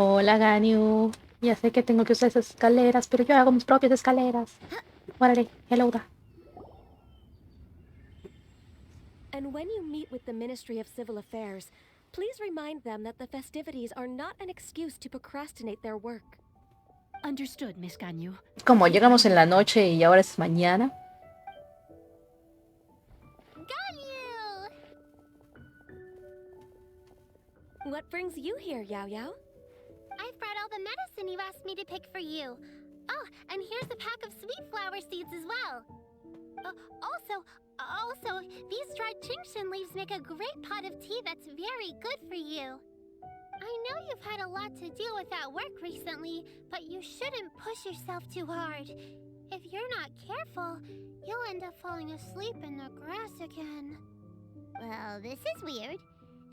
Hola, Ganyu. Ya sé que tengo que usar esas escaleras, pero yo hago mis propias escaleras. Órale, hello da. And when you meet with the Ministry of Civil Affairs, please remind them that the festivities are not an excuse to procrastinate their work. Understood, Miss Ganyu. Como llegamos en la noche y ahora es mañana. Ganyu! What brings you here, Yao Yao? I've brought all the medicine you asked me to pick for you. Oh, and here's a pack of sweet flower seeds as well. Also, these dried chingshin leaves make a great pot of tea that's very good for you. I know you've had a lot to do with that work recently, but you shouldn't push yourself too hard. If you're not careful, you'll end up falling asleep in the grass again. Well, this is weird.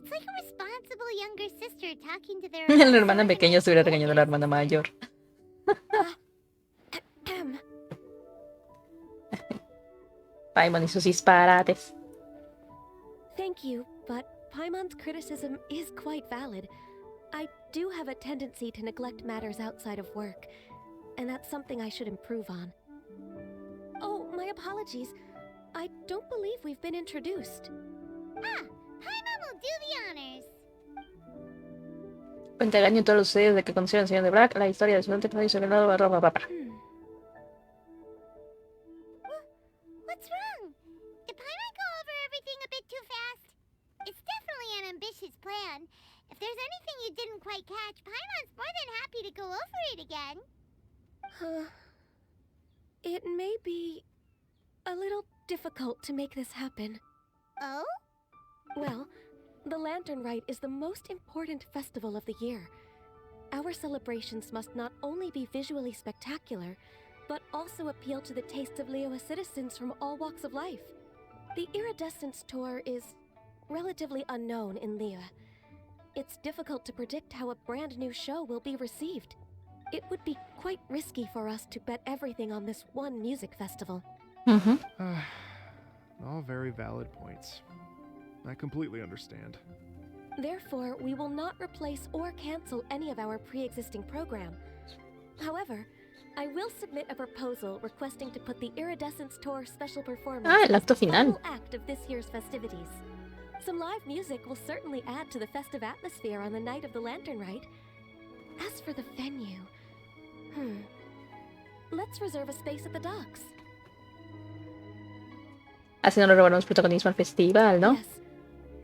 It's like a responsible younger sister talking to their... La hermana pequeña estuviera regañando a la hermana mayor. Paimon y sus disparates. Thank you, but Paimon's criticism is quite valid. I do have a tendency to neglect matters outside of work, and that's something I should improve on. Oh, my apologies. I don't believe we've been introduced. Ah, Paimon will do the honors. Cuenta Ganyu todos los sucedidos de que conoció al señor de Black, la historia de su antepasados sobre el lado barra. What's wrong? Did Paimon go over everything a bit too fast? It's definitely an ambitious plan. If there's anything you didn't quite catch, Paimon's more than happy to go over it again. It may be a little difficult to make this happen. Oh? Well, the Lantern Rite is the most important festival of the year. Our celebrations must not only be visually spectacular, but also appeal to the tastes of Liyue citizens from all walks of life. The Iridescence Tour is relatively unknown in Liyue. It's difficult to predict how a brand new show will be received. It would be quite risky for us to bet everything on this one music festival. All very valid points. I completely understand. Therefore, we will not replace or cancel any of our pre-existing program. However, I will submit a proposal requesting to put the Iridescence Tour special performance El acto as the final. final act of this year's festivities. Some live music will certainly add to the festive atmosphere on the night of the Lantern Rite. As for the venue, let's reserve a space at the docks. Así no le robamos protagonismo al festival, ¿no? Yes,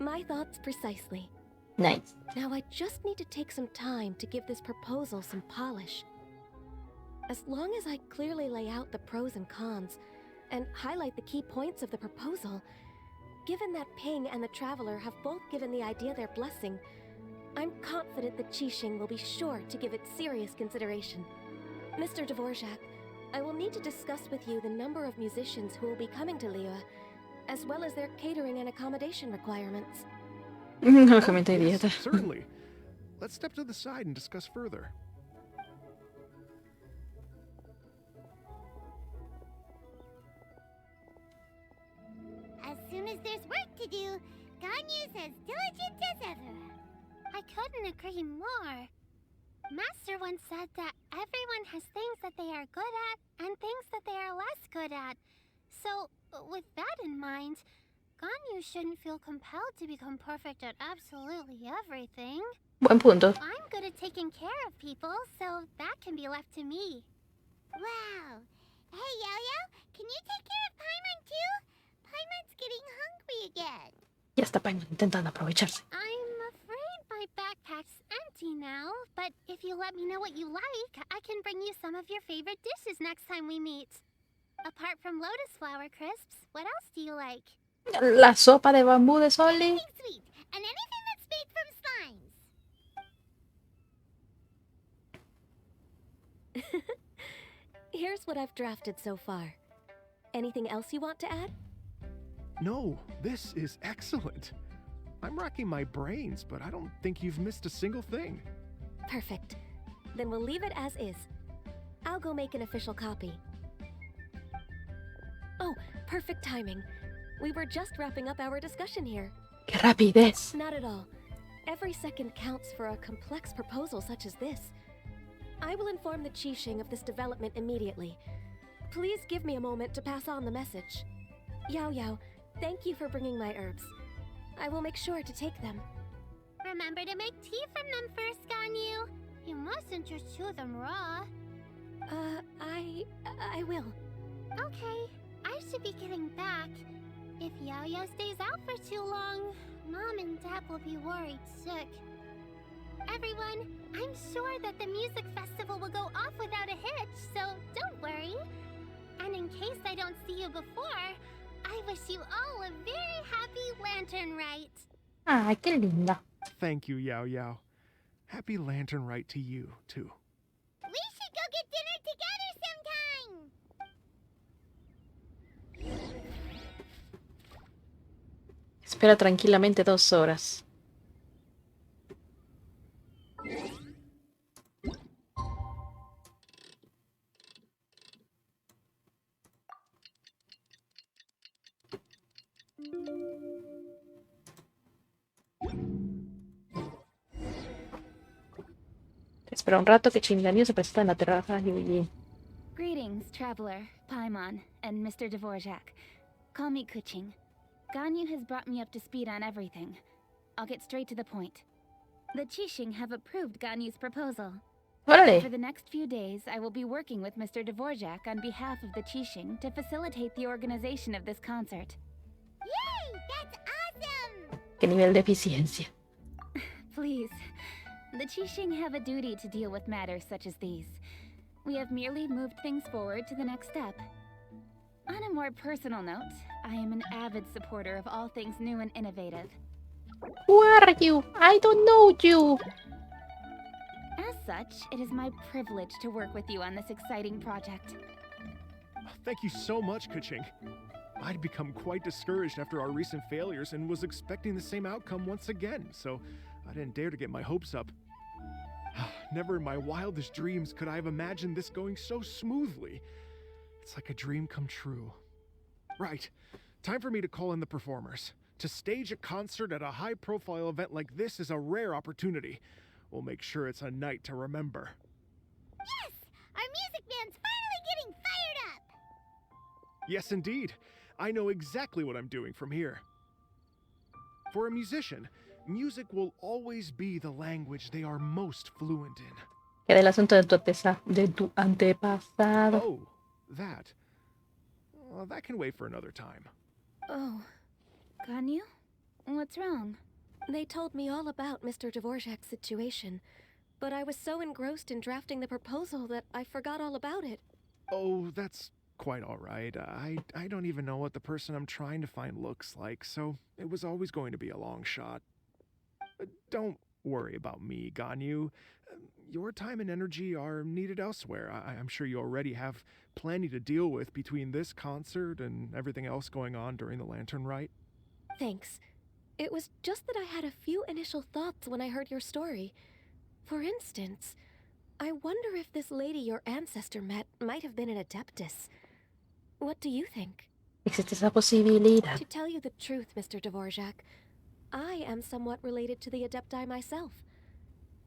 my thoughts precisely. Nice. Now I just need to take some time to give this proposal some polish. As long as I clearly lay out the pros and cons, and highlight the key points of the proposal, given that Ping and the Traveler have both given the idea their blessing, I'm confident that Qixing will be sure to give it serious consideration. Mr. Dvorak, I will need to discuss with you the number of musicians who will be coming to Liyue, as well as their catering and accommodation requirements. Alojamiento y Yes, dieta. certainly. Let's step to the side and discuss further. As soon as there's work to do, Ganyu's as diligent as ever. I couldn't agree more. Master once said that everyone has things that they are good at and things that they are less good at. So, with that in mind, Ganyu shouldn't feel compelled to become perfect at absolutely everything. Buen punto. I'm good at taking care of people, so that can be left to me. Wow. Hey, Yo-Yo, can you take care of Paimon too? Paimon's getting hungry again. Ya está Paimon intentando aprovecharse. I'm afraid my backpack's empty now, but if you let me know what you like, I can bring you some of your favorite dishes next time we meet. Apart from lotus flower crisps, what else do you like? La sopa de bambú de Soli. Anything sweet, and anything that's made from slimes. Here's what I've drafted so far. Anything else you want to add? No, this is excellent. I'm racking my brains, but I don't think you've missed a single thing. Perfect. Then we'll leave it as is. I'll go make an official copy. Oh, perfect timing. We were just wrapping up our discussion here. ¡Qué rapidez! Not at all. Every second counts for a complex proposal such as this. I will inform the Qixing of this development immediately. Please give me a moment to pass on the message. Yao Yao, thank you for bringing my herbs. I will make sure to take them. Remember to make tea from them first, Ganyu. You mustn't just chew them raw. I will. Okay, I should be getting back. If Yao Yao stays out for too long, Mom and Dad will be worried sick. Everyone, I'm sure that the music festival will go off without a hitch, so don't worry. And in case I don't see you before, I wish you all a very happy Lantern Rite. Ay, qué linda. Thank you, Yao Yao. Happy Lantern Rite to you, too. We should go get dinner together sometime! Espera tranquilamente 2 horas. Espera un rato que Chinganyu se presenta en la terraza de Liyue. Greetings, traveler, Paimon, and Mr. Dvorak. Call me Kuching. Ganyu has brought me up to speed on everything. I'll get straight to the point. The Qixing have approved Ganyu's proposal. For ¡Órale! the next few days, I will be working with Mr. Dvorak on behalf of the Qixing to facilitate the organization of this concert. Yay! That's awesome! ¡Qué nivel de eficiencia! Please. The Qixing have a duty to deal with matters such as these. We have merely moved things forward to the next step. On a more personal note, I am an avid supporter of all things new and innovative. Who are you? I don't know you. As such, it is my privilege to work with you on this exciting project. Thank you so much, Kuching. I'd become quite discouraged after our recent failures and was expecting the same outcome once again, so I didn't dare to get my hopes up. Never in my wildest dreams could I have imagined this going so smoothly. It's like a dream come true. Right. Time for me to call in the performers. To stage a concert at a high-profile event like this is a rare opportunity. We'll make sure it's a night to remember. Yes! Our music band's finally getting fired up! Yes, indeed. I know exactly what I'm doing from here. For a musician, music will always be the language they are most fluent in. ¿Qué del asunto de tu antepasado? Oh, that. Well, that can wait for another time. Oh, Ganyu? What's wrong? they told me all about Mr. Dvorak's situation, but I was so engrossed in drafting the proposal that I forgot all about it. Oh, that's quite all right. I don't even know what the person I'm trying to find looks like, so it was always going to be a long shot. Don't worry about me, Ganyu. Your time and energy are needed elsewhere. I'm sure you already have plenty to deal with between this concert and everything else going on during the Lantern Rite. Thanks. It was just that I had a few initial thoughts when I heard your story. For instance, I wonder if this lady your ancestor met might have been an adeptus. What do you think? Existe esa posibilidad. To tell you the truth, Mr. Dvorak, I am somewhat related to the adepti myself.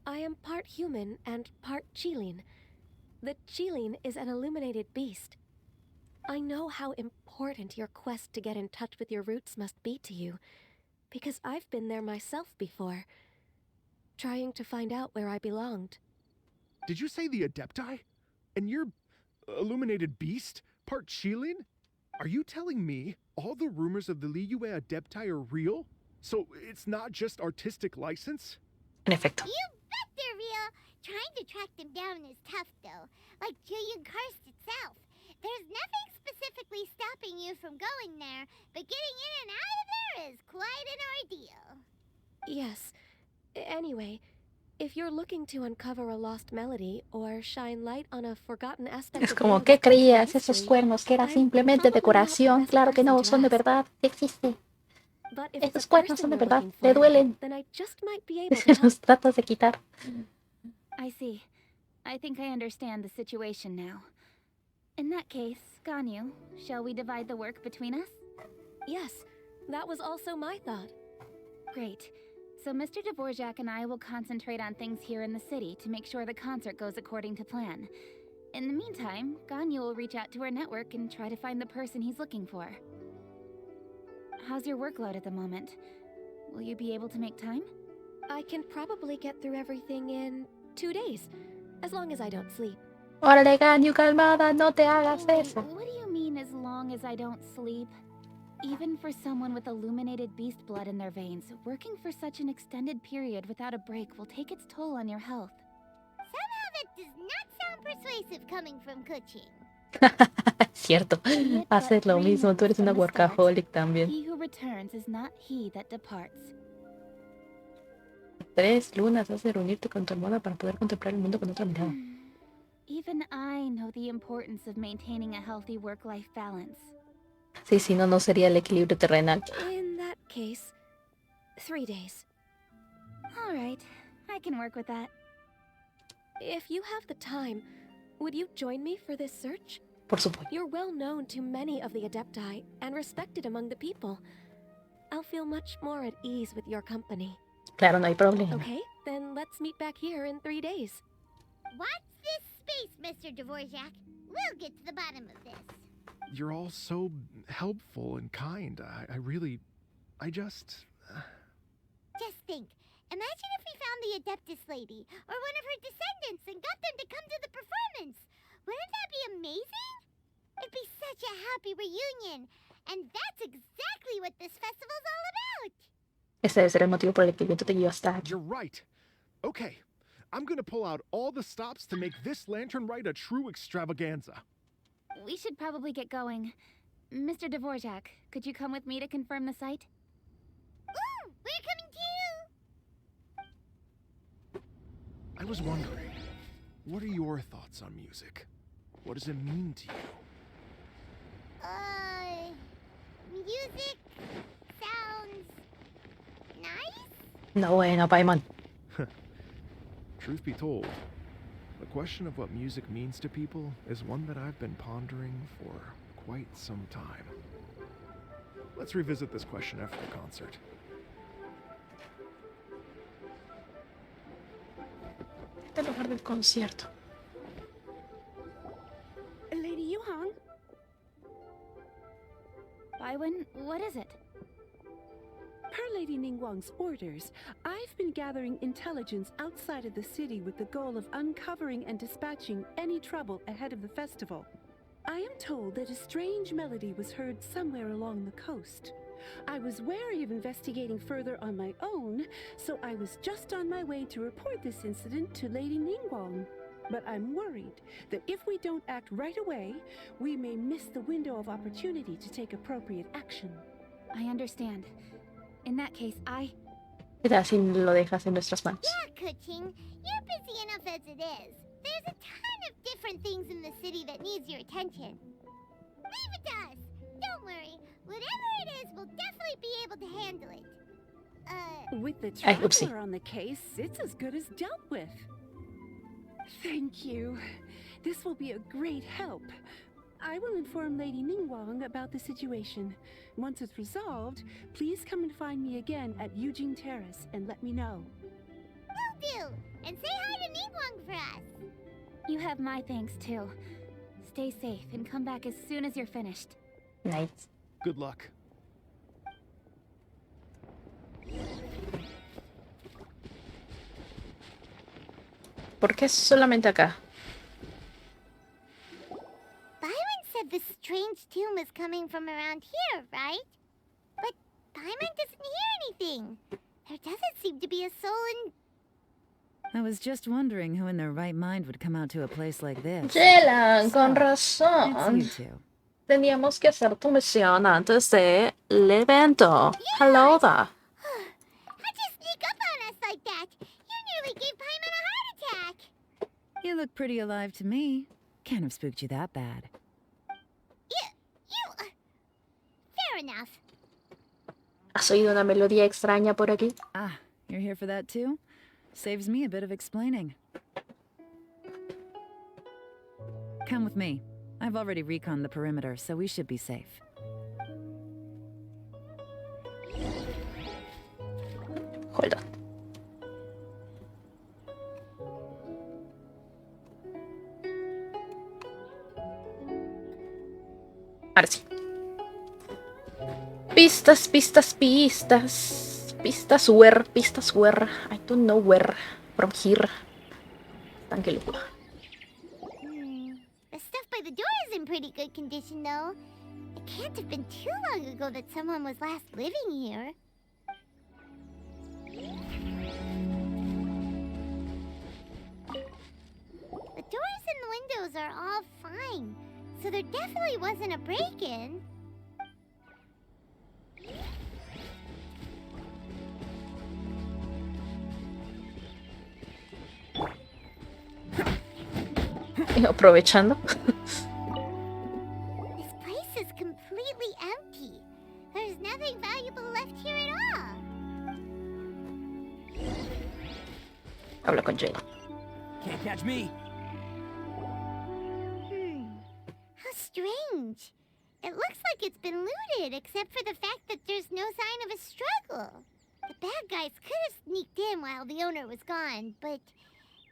I am part human and part Qilin. The Qilin is an illuminated beast. I know how important your quest to get in touch with your roots must be to you, because I've been there myself before, trying to find out where I belonged. Did you say the Adepti? And you're illuminated beast? Part Qilin? Are you telling me all the rumors of the Liyue Adepti are real? So it's not just artistic license? En efecto. You bet they're real! Trying to track them down is tough, though. Like Julian Karst itself. There's nothing specifically stopping you from going there, but getting in and out of there is quite an ordeal. Yes. Anyway, if you're looking to uncover a lost melody or shine light on a forgotten aspect Es of como, Liyue's ¿qué creías? history, Esos cuernos que era I'm simplemente probably not the decoración. best Claro que no, person to son de ask. verdad. Existe. But if it's Esos a cuernos person son de you're verdad. looking Le for, duelen. then I just might be able to Se help. los tratas de quitar. I see. I think I understand the situation now. In that case, Ganyu, shall we divide the work between us? Yes, that was also my thought. Great. so Mr. Dvorak and I will concentrate on things here in the city to make sure the concert goes according to plan. In the meantime, Ganyu will reach out to her network and try to find the person he's looking for. How's your workload at the moment? Will you be able to make time? I can probably get through everything in 2 days, as long as I don't sleep. Órale, Ganyu, calmada, no te hagas Wait, eso. what do you mean as long as I don't sleep? Even for someone with illuminated beast blood in their veins, working for such an extended period without a break will take its toll on your health. Somehow that does not sound persuasive coming from Kuching. Cierto, Yet haces but lo 3 mismo, tú eres moons una from the start, workaholic también. He who returns is not he that departs. 3 lunas has de reunirte con tu almohada para poder contemplar el mundo con otra mirada. Even I know the importance of maintaining a healthy work-life balance. Sí, si no, no sería el equilibrio terrenal. In that case, 3 days. Alright, I can work with that. If you have the time, would you join me for this search? Por supuesto. You're well known to many of the Adepti and respected among the people. I'll feel much more at ease with your company. Claro, no hay problema. Okay, then let's meet back here in 3 days. Watch this space, Mr. Dvorak. We'll get to the bottom of this. You're all so helpful and kind. I just... Just think. Imagine if we found the Adeptus lady, or one of her descendants, and got them to come to the performance. Wouldn't that be amazing? It'd be such a happy reunion. And that's exactly what this festival's all about. Ese debe ser el motivo por el que el viento te lleva hasta aquí. You're right. Okay, I'm gonna pull out all the stops to make this lantern rite a true extravaganza. We should probably get going. Mr. Dvorak, could you come with me to confirm the site? Ooh, we're coming too! I was wondering, what are your thoughts on music? What does it mean to you? Music sounds nice? No, bueno, Paimon. Truth be told, the question of what music means to people is one that I've been pondering for quite some time. Let's revisit this question after the concert. El lugar del concierto. Lady Yuhang? Baiwen, what is it? Per Lady Ningguang's orders, I've been gathering intelligence outside of the city with the goal of uncovering and dispatching any trouble ahead of the festival. I am told that a strange melody was heard somewhere along the coast. I was wary of investigating further on my own, so I was just on my way to report this incident to Lady Ningguang. But I'm worried that if we don't act right away, we may miss the window of opportunity to take appropriate action. I understand. In that case, ¿Qué tal si lo dejas en nuestras manos? Yeah, Kuching, you're busy enough as it is. There's a ton of different things in the city that needs your attention. Leave it to us. Don't worry. Whatever it is, we'll definitely be able to handle it. With the oopsie. traveler on the case, it's as good as dealt with. Thank you. This will be a great help. I will inform Lady Ningguang about the situation. Once it's resolved, please come and find me again at Yujing Terrace and let me know. Will do. And say hi to Ningguang for us. you have my thanks too. Stay safe and come back as soon as you're finished. Nice. Good luck. ¿Por qué solamente acá? Byron said the strange tune was coming from around here, right? But Byron doesn't hear anything. There doesn't seem to be a soul in... I was just wondering who in their right mind would come out to a place like this. Yelan, con It's razón. you two. Teníamos que hacer tu misión antes del evento. Hello there. How'd you sneak up on us like that? You nearly gave Paimon a heart attack. You look pretty alive to me. Can't have spooked you that bad. Fair enough. ¿Has oído una melodía extraña por aquí? Ah, you're here for that too? Saves me a bit of explaining. Come with me. I've already reconned the perimeter, so we should be safe. Hold on. Ahora sí. Pistas, pistas, pistas. Pistas where, pistas where. I don't know where. From here. Tan que locura. The stuff by the door is in pretty good condition, though. It can't have been too long ago that someone was last living here. The doors and the windows are all fine, so there definitely wasn't a break-in. Aprovechando. This place is completely empty. There's nothing valuable left here at all. Hablo con Jay. Can't catch me. How strange. It looks like it's been looted, except for the fact that there's no sign of a struggle. The bad guys could have sneaked in while the owner was gone, but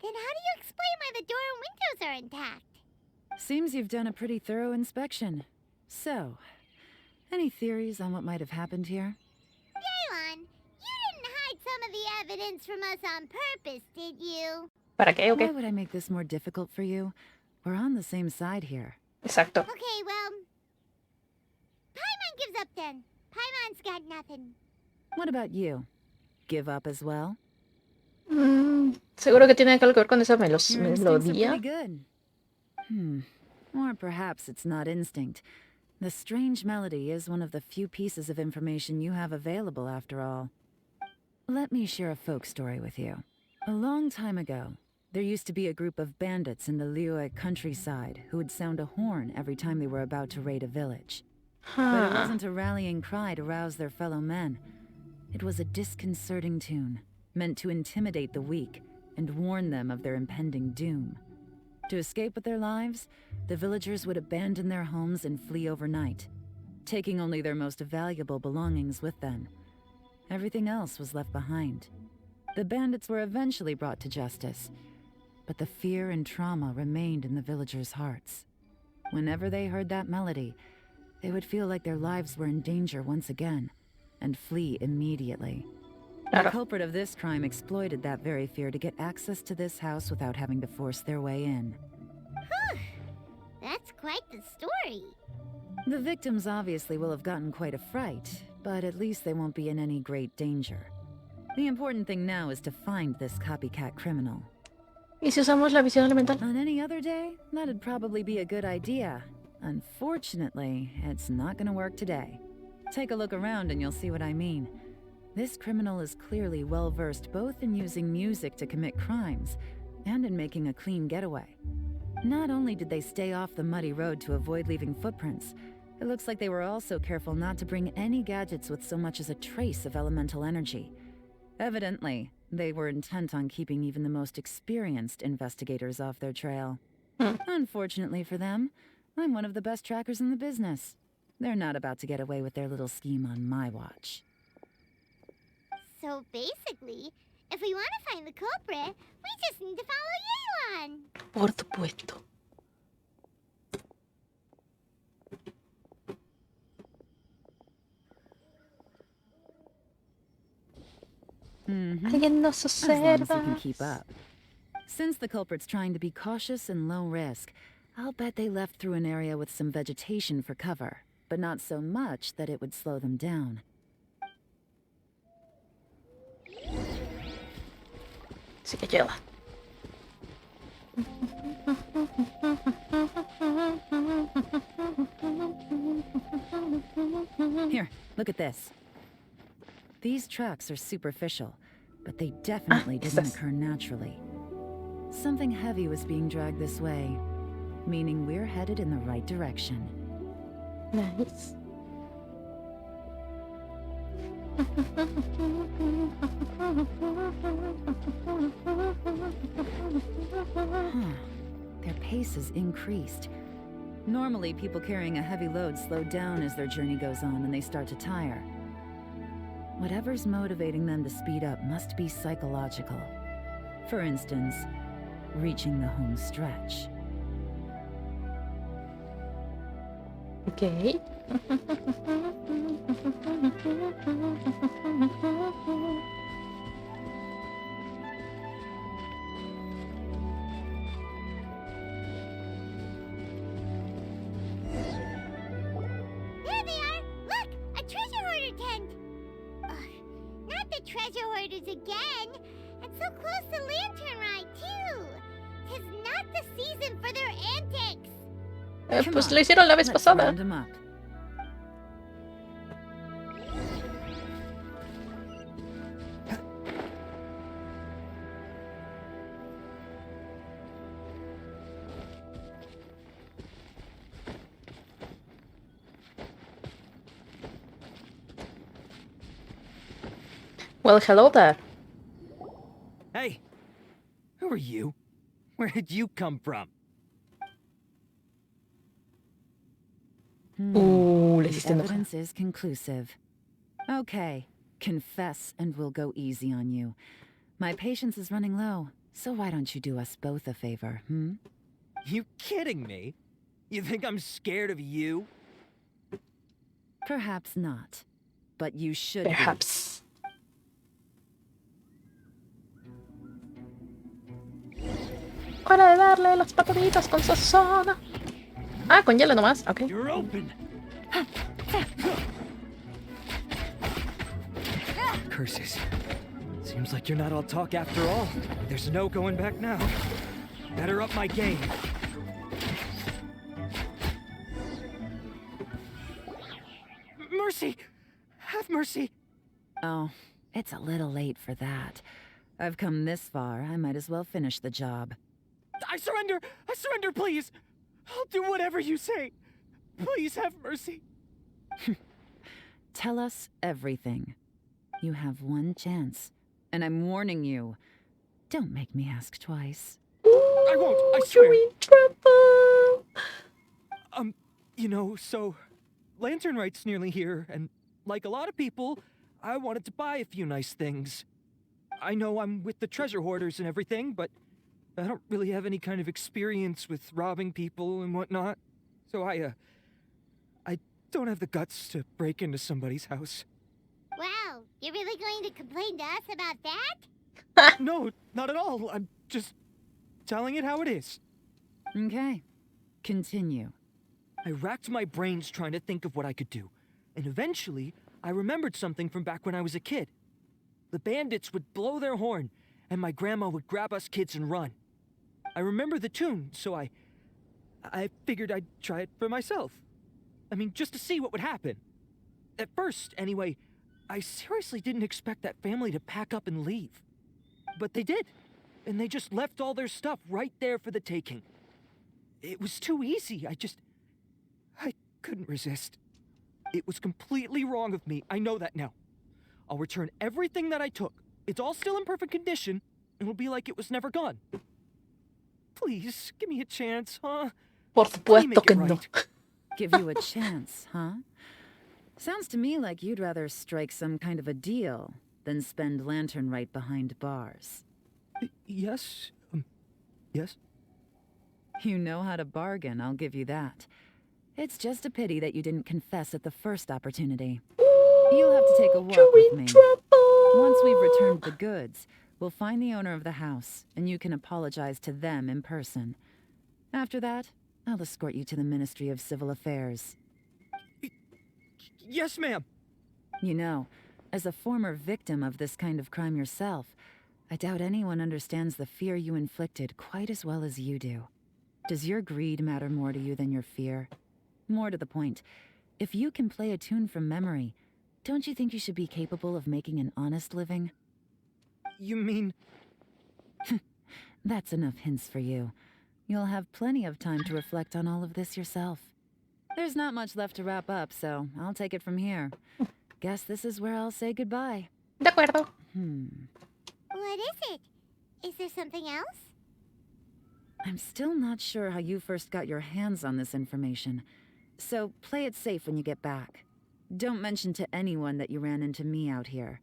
then how do you explain why the door and windows are intact? Seems you've done a pretty thorough inspection. So, any theories on what might have happened here? Daylon, you didn't hide some of the evidence from us on purpose, did you? ¿Para qué? Why Okay. would I make this more difficult for you? We're on the same side here. Exacto. Okay, well, Paimon gives up then. Paimon's got nothing. What about you? Give up as well? Seguro que tiene algo que ver con esa Your instincts are melodía. pretty good. Or perhaps it's not instinct. The strange melody is one of the few pieces of information you have available, after all. Let me share a folk story with you. A long time ago, there used to be a group of bandits in the Liyue countryside who would sound a horn every time they were about to raid a village. But it wasn't a rallying cry to rouse their fellow men. It was a disconcerting tune, meant to intimidate the weak and warn them of their impending doom. To escape with their lives, the villagers would abandon their homes and flee overnight, taking only their most valuable belongings with them. Everything else was left behind. The bandits were eventually brought to justice, but the fear and trauma remained in the villagers' hearts. Whenever they heard that melody, they would feel like their lives were in danger once again, and flee immediately. The Claro. culprit of this crime exploited that very fear to get access to this house without having to force their way in. That's quite the story. The victims obviously will have gotten quite a fright, but at least they won't be in any great danger. The important thing now is to find this copycat criminal. ¿Y si usamos la visión elemental? On any other day, that'd probably be a good idea. Unfortunately, it's not gonna work today. Take a look around and you'll see what I mean. This criminal is clearly well-versed both in using music to commit crimes and in making a clean getaway. Not only did they stay off the muddy road to avoid leaving footprints, it looks like they were also careful not to bring any gadgets with so much as a trace of elemental energy. Evidently, they were intent on keeping even the most experienced investigators off their trail. Unfortunately for them, I'm one of the best trackers in the business. They're not about to get away with their little scheme on my watch. So basically, if we want to find the culprit, we just need to follow Yelan. Por supuesto. Alguien nos As long as you can observa. keep up. Since the culprit's trying to be cautious and low risk, I'll bet they left through an area with some vegetation for cover, but not so much that it would slow them down. Así que lleva. Here, look at this. These tracks are superficial, but they definitely didn't estas. occur naturally. Something heavy was being dragged this way, meaning we're headed in the right direction. Nice. Their pace has increased. Normally, people carrying a heavy load slow down as their journey goes on and they start to tire. Whatever's motivating them to speed up must be psychological. For instance, reaching the home stretch. Ok. There they are! Look! A treasure hoarder tent! Ugh, not the treasure hoarders again! And so close to Lantern Ride, too! 'Tis not the season for their antics! Pues lo hicieron la vez Let's pasada. round 'em up. Well, hello there. Hey! Who are you? Where did you come from? Le The hiciste enojar. evidence is conclusive. Okay, confess and we'll go easy on you. My patience is running low, so why don't you do us both a favor, hmm? You kidding me? You think I'm scared of you? Perhaps not, but you should be. Perhaps. Hora de darle las pataditas con sazón. Ah, con hielo nomás. Ok. You're open! Curses. Seems like you're not all talk after all. There's no going back now. Better up my game. Mercy! Have mercy! Oh, it's a little late for that. I've come this far, I might as well finish the job. I surrender! I surrender, please! I'll do whatever you say. Please have mercy. Tell us everything. You have one chance, and I'm warning you. Don't make me ask twice. I won't, I swear. You're in trouble. You know, so Lantern Right's nearly here, and like a lot of people, I wanted to buy a few nice things. I know I'm with the treasure hoarders and everything, but I don't really have any kind of experience with robbing people and whatnot. So I don't have the guts to break into somebody's house. Wow, you're really going to complain to us about that? No, not at all. I'm just telling it how it is. Okay, continue. I racked my brains trying to think of what I could do, and eventually, I remembered something from back when I was a kid. The bandits would blow their horn, and my grandma would grab us kids and run. I remember the tune, so I figured I'd try it for myself. I mean, just to see what would happen. At first, anyway, I seriously didn't expect that family to pack up and leave. But they did, and they just left all their stuff right there for the taking. It was too easy, I couldn't resist. It was completely wrong of me, I know that now. I'll return everything that I took. It's all still in perfect condition, and it'll be like it was never gone. Please, give me a chance, huh? Por Let me supuesto make it que no. right. Give you a chance, huh? Sounds to me like you'd rather strike some kind of a deal than spend Lantern right behind bars. Yes? Yes? You know how to bargain, I'll give you that. It's just a pity that you didn't confess at the first opportunity. You'll have to take a walk You're with in me. trouble. Once we've returned the goods, we'll find the owner of the house, and you can apologize to them in person. After that, I'll escort you to the Ministry of Civil Affairs. Yes, ma'am. You know, as a former victim of this kind of crime yourself, I doubt anyone understands the fear you inflicted quite as well as you do. Does your greed matter more to you than your fear? More to the point, if you can play a tune from memory, don't you think you should be capable of making an honest living? You mean... That's enough hints for you. You'll have plenty of time to reflect on all of this yourself. There's not much left to wrap up, so I'll take it from here. Guess this is where I'll say goodbye. De acuerdo. What is it? Is there something else? I'm still not sure how you first got your hands on this information, so play it safe when you get back. Don't mention to anyone that you ran into me out here.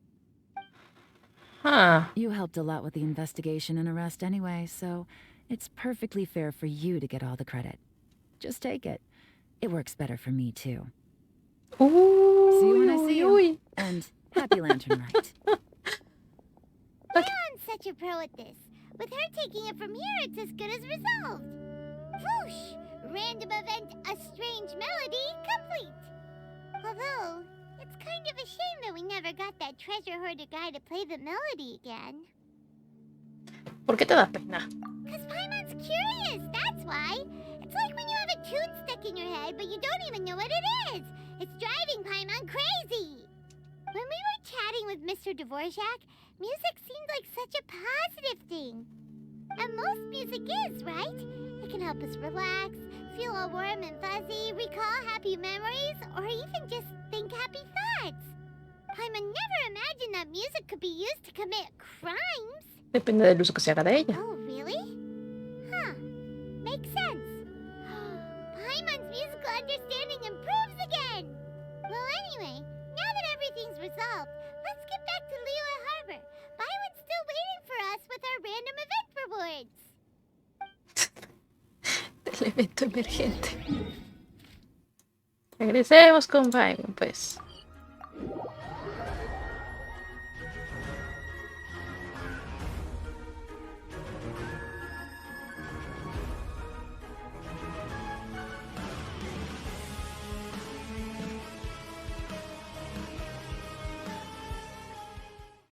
Huh. You helped a lot with the investigation and arrest anyway, so it's perfectly fair for you to get all the credit. Just take it. It works better for me, too. Uy, See you when I see you. uy. And happy Lantern Rite. Leon's such a pro at this. With her taking it from here, it's as good as resolved. Whoosh! Random event, a strange melody, complete. Although, it's kind of a shame that we never got that treasure hoarder guy to play the melody again. ¿Por qué te da pena? Because Paimon's curious, that's why. It's like when you have a tune stuck in your head, but you don't even know what it is. It's driving Paimon crazy. When we were chatting with Mr. Dvorak, music seemed like such a positive thing. And most music is, right? It can help us relax, feel all warm and fuzzy, recall happy memories, or even just think happy thoughts. Paimon never imagined that music could be used to commit crimes. Depende del uso que se haga de ella. Oh, really? Huh. Makes sense. Paimon's musical understanding improves again! Well, anyway, now that everything's resolved, let's get back to Liyue Harbor. Byron's still waiting for us with our random event rewards. Del evento emergente. Regresemos con Byron, pues.